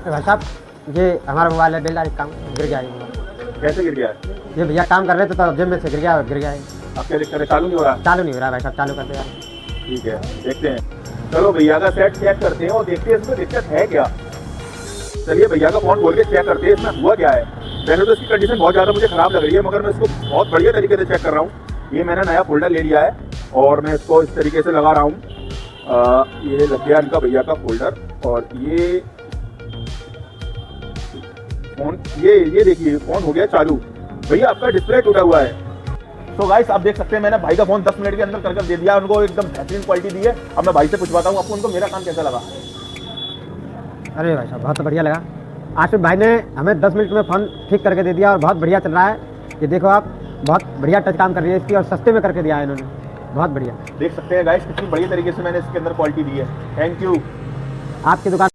भाई साहब, ये हमारा मोबाइल है, बेलदार काम गिर गया है। कैसे गिर गया है? ये भैया काम कर रहे थे तो जेब में से गिर गया है। आप क्या दिक्कत है? चालू नहीं हो रहा? चालू नहीं हो रहा भाई साहब, चालू कर दे यार। ठीक है, देखते हैं। चलो भैया का सेट चेक करते हैं और देखते हैं इसमें दिक्कत है क्या। चलिए भैया का फोन खोल के चेक करते हैं इसमें हुआ क्या है। पहले तो इसकी कंडीशन बहुत ज़्यादा मुझे खराब लग रही है, मगर मैं इसको बहुत बढ़िया तरीके से चेक कर रहा हूँ। ये मैंने नया फोल्डर ले लिया है और मैं इसको इस तरीके से लगा रहा हूँ। ये लग गया इनका भैया का फोल्डर। और ये फोन, ये देखिए फोन हो गया चालू। भैया आपका डिस्प्ले टूटा हुआ है। तो गाइस आप देख सकते हैं, मैंने भाई का फोन 10 मिनट के अंदर कर दे दिया उनको, एकदम बेहतरीन क्वालिटी दी है। अब मैं भाई से पूछवाता हूँ आपको उनको मेरा काम कैसा लगा। अरे भाई साहब, बहुत बढ़िया लगा। आशिफ भाई ने हमें 10 मिनट में फ़ोन ठीक करके दे दिया और बहुत बढ़िया चल रहा है। ये देखो आप, बहुत बढ़िया टच काम कर रही है इसकी, और सस्ते में करके दिया है इन्होंने, बहुत बढ़िया। देख सकते हैं गाइस कितनी बढ़िया तरीके से मैंने इसके अंदर क्वालिटी दी है। Thank you. आपकी दुकान